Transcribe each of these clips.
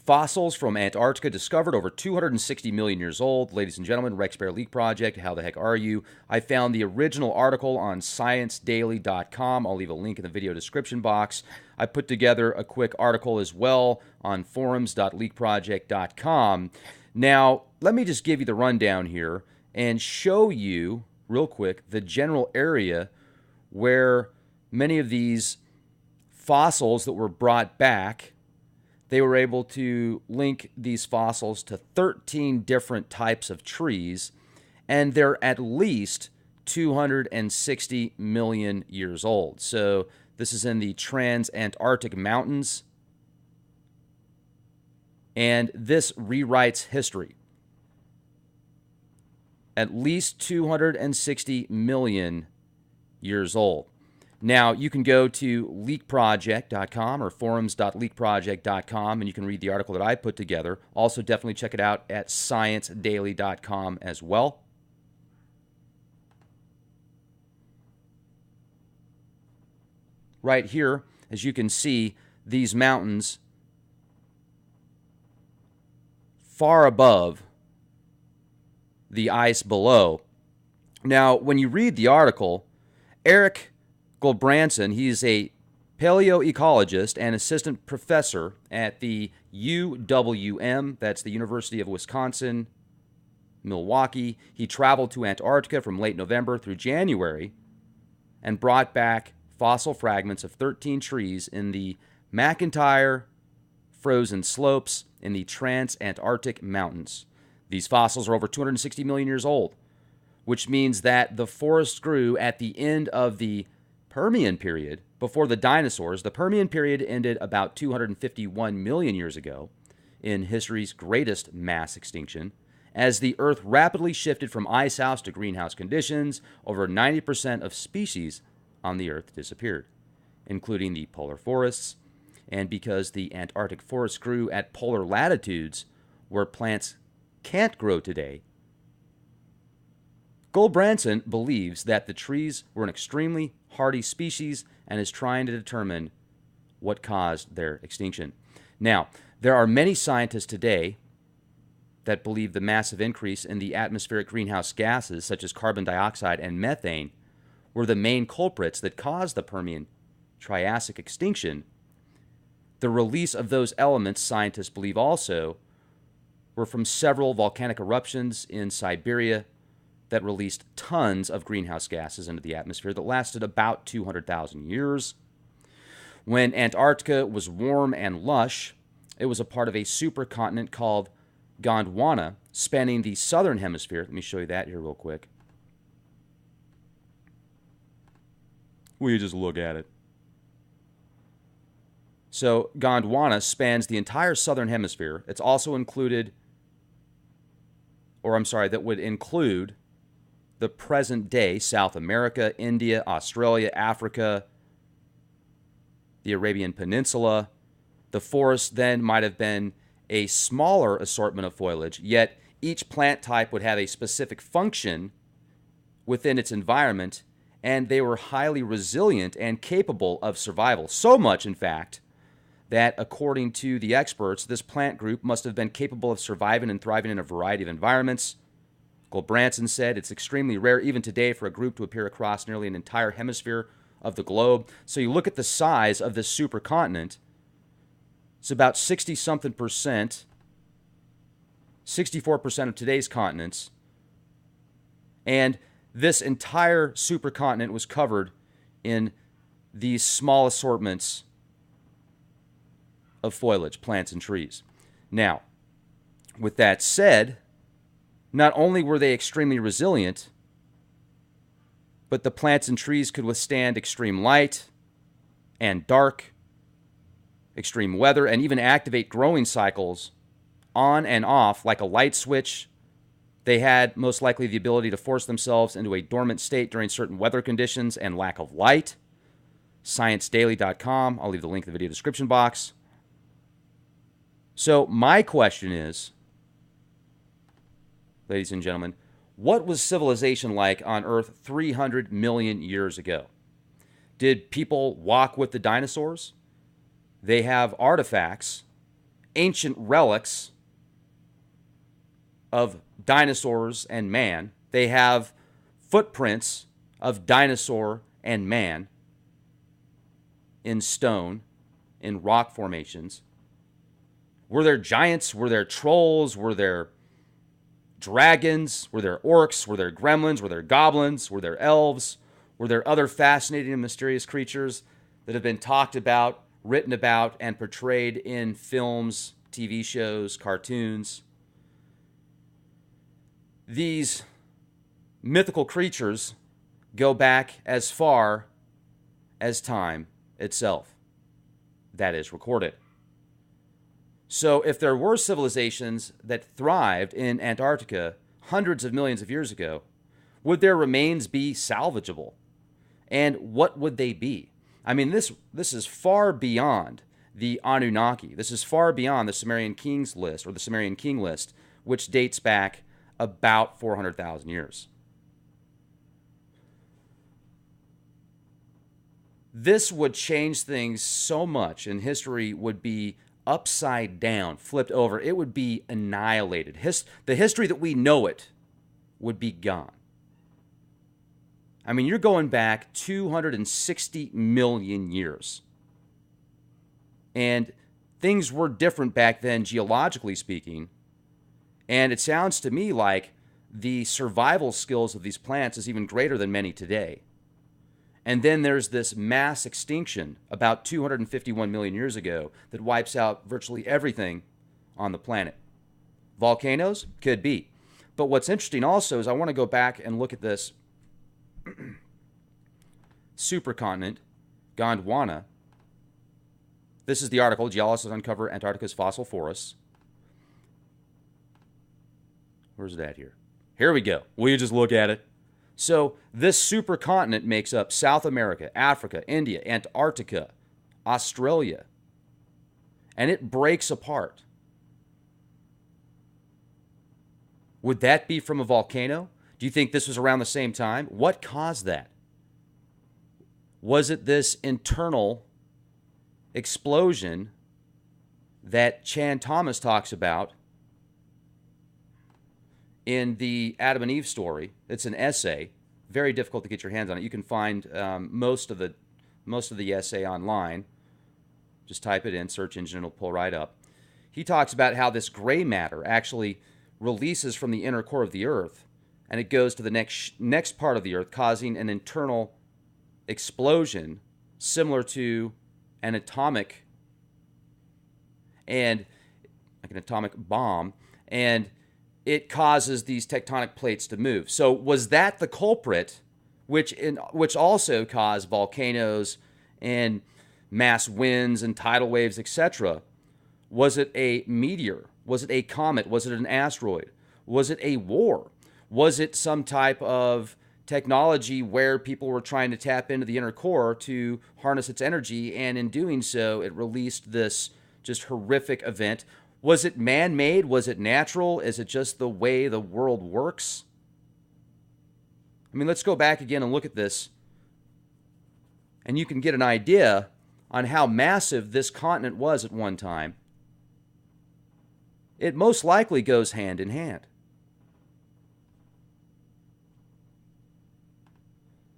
Fossils from Antarctica discovered over 260 million years old. Ladies and gentlemen, Rex Bear Leak Project, how the heck are you? I found the original article on ScienceDaily.com. I'll leave a link in the video description box. I put together a quick article as well on forums.leakproject.com. Now, let me just give you the rundown here and show you, real quick, the general area where many of these fossils that were brought back, they were able to link these fossils to 13 different types of trees, and they're at least 260 million years old. So this is in the Transantarctic Mountains, and this rewrites history. At least 260 million years old. Now, you can go to leakproject.com or forums.leakproject.com, and you can read the article that I put together. Also, definitely check it out at sciencedaily.com as well. Right here, as you can see, these mountains far above the ice below. Now, when you read the article, Erik Gulbranson, he's a paleoecologist and assistant professor at the UWM, that's the University of Wisconsin, Milwaukee. He traveled to Antarctica from late November through January and brought back fossil fragments of 13 trees in the McIntyre Frozen Slopes in the Transantarctic Mountains. These fossils are over 260 million years old, which means that the forest grew at the end of the Permian period, before the dinosaurs. The Permian period ended about 251 million years ago in history's greatest mass extinction. As the Earth rapidly shifted from ice house to greenhouse conditions, over 90% of species on the Earth disappeared, including the polar forests. And because the Antarctic forests grew at polar latitudes where plants can't grow today, Gulbranson believes that the trees were an extremely hardy species and is trying to determine what caused their extinction. Now, there are many scientists today that believe the massive increase in the atmospheric greenhouse gases, such as carbon dioxide and methane, were the main culprits that caused the Permian Triassic extinction. The release of those elements, scientists believe also, were from several volcanic eruptions in Siberia that released tons of greenhouse gases into the atmosphere that lasted about 200,000 years. When Antarctica was warm and lush, it was a part of a supercontinent called Gondwana, spanning the southern hemisphere. Let me show you that here real quick. Will you just look at it? So Gondwana spans the entire southern hemisphere. It's also included, that would include the present day South America, India, Australia, Africa, the Arabian Peninsula. The forest then might have been a smaller assortment of foliage, yet each plant type would have a specific function within its environment, and they were highly resilient and capable of survival. So much, in fact, that according to the experts, this plant group must have been capable of surviving and thriving in a variety of environments. Gulbranson said it's extremely rare even today for a group to appear across nearly an entire hemisphere of the globe. So you look at the size of this supercontinent, it's about 60-something%, 64% of today's continents, and this entire supercontinent was covered in these small assortments of foliage, plants, and trees. Now, with that said, not only were they extremely resilient, but the plants and trees could withstand extreme light and dark, extreme weather, and even activate growing cycles on and off like a light switch. They had most likely the ability to force themselves into a dormant state during certain weather conditions and lack of light. ScienceDaily.com. I'll leave the link in the video description box. So my question is, ladies and gentlemen, what was civilization like on Earth 300 million years ago? Did people walk with the dinosaurs? They have artifacts ancient relics of dinosaurs and man. They have footprints of dinosaur and man in stone, in rock formations. Were there giants? Were there trolls? Were there dragons? Were there orcs? Were there gremlins? Were there goblins? Were there elves? Were there other fascinating and mysterious creatures that have been talked about, written about, and portrayed in films, TV shows, cartoons? These mythical creatures go back as far as time itself that is recorded. So if there were civilizations that thrived in Antarctica hundreds of millions of years ago, would their remains be salvageable? And what would they be? I mean, this is far beyond the Anunnaki. This is far beyond the Sumerian Kings list, or the Sumerian King list, which dates back about 400,000 years. This would change things so much, and history would be upside down, flipped over. It would be annihilated. The history that we know it would be gone. I mean, you're going back 260 million years. And things were different back then, geologically speaking. And it sounds to me like the survival skills of these plants is even greater than many today. And then there's this mass extinction about 251 million years ago that wipes out virtually everything on the planet. Volcanoes? Could be. But what's interesting also is I want to go back and look at this supercontinent, Gondwana. This is the article, Geologists Uncover Antarctica's Fossil Forests. Where's it at here? Here we go. Will you just look at it? So this supercontinent makes up South America, Africa, India, Antarctica, Australia. And it breaks apart. Would that be from a volcano? Do you think this was around the same time? What caused that? Was it this internal explosion that Chan Thomas talks about in the Adam and Eve story? It's an essay, very difficult to get your hands on it. You can find most of the essay online. Just type it in, search engine, it'll pull right up. He talks about how this gray matter actually releases from the inner core of the Earth, and it goes to the next part of the Earth, causing an internal explosion similar to an atomic bomb, and it causes these tectonic plates to move. So was that the culprit, which also caused volcanoes and mass winds and tidal waves, etc.? Was it a meteor? Was it a comet? Was it an asteroid? Was it a war? Was it some type of technology where people were trying to tap into the inner core to harness its energy, and in doing so, it released this just horrific event? Was it man-made? Was it natural? Is it just the way the world works? I mean, let's go back again and look at this, and you can get an idea on how massive this continent was at one time. It most likely goes hand in hand.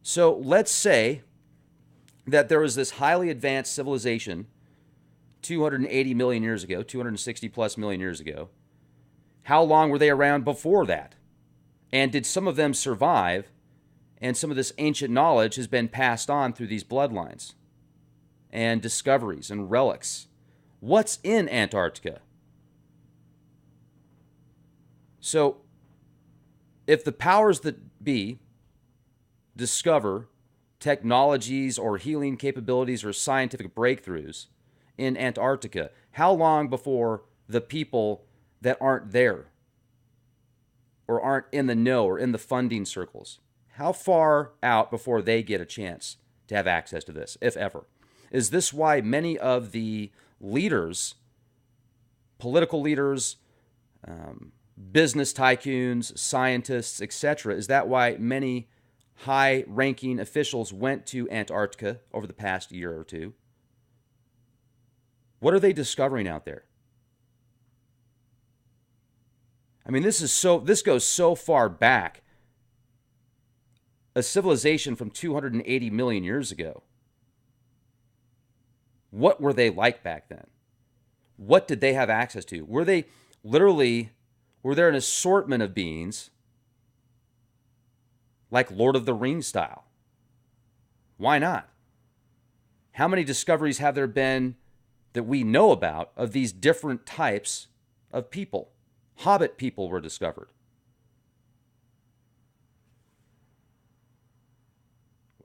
So let's say that there was this highly advanced civilization 280 million years ago, 260 plus million years ago. How long were they around before that? And did some of them survive, and some of this ancient knowledge has been passed on through these bloodlines and discoveries and relics? What's in Antarctica? So if the powers that be discover technologies or healing capabilities or scientific breakthroughs in Antarctica, how long before the people that aren't there or aren't in the know or in the funding circles, how far out before they get a chance to have access to this, if ever? Is this why many of the leaders, political leaders, business tycoons, scientists, etc., is that why many high-ranking officials went to Antarctica over the past year or two? What are they discovering out there? I mean, this goes so far back. A civilization from 280 million years ago. What were they like back then? What did they have access to? Were there an assortment of beings like Lord of the Rings style? Why not? How many discoveries have there been that we know about of these different types of people? Hobbit people were discovered.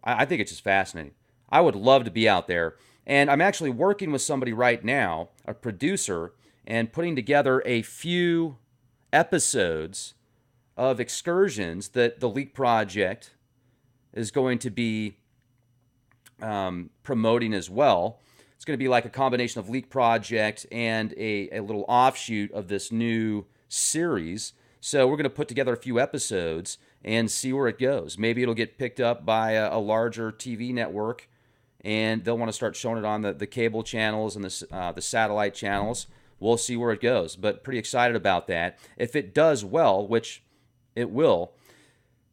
I think it's just fascinating. I would love to be out there. And I'm actually working with somebody right now, a producer, and putting together a few episodes of excursions that the Leak Project is going to be promoting as well. It's going to be like a combination of Leak Project and a little offshoot of this new series. So we're going to put together a few episodes and see where it goes. Maybe it'll get picked up by a larger TV network, and they'll want to start showing it on the cable channels and the satellite channels. We'll see where it goes, but pretty excited about that. If it does well, which it will,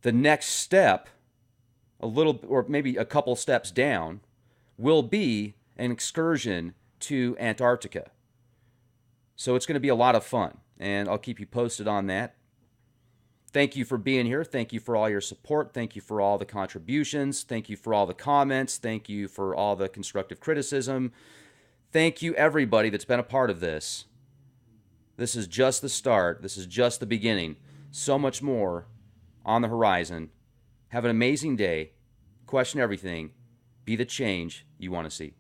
the next step, a little or maybe a couple steps down, will be an excursion to Antarctica. So it's going to be a lot of fun, and I'll keep you posted on that. Thank you for being here. Thank you for all your support. Thank you for all the contributions. Thank you for all the comments. Thank you for all the constructive criticism. Thank you, everybody that's been a part of this. This is just the start. This is just the beginning. So much more on the horizon. Have an amazing day. Question everything. Be the change you want to see.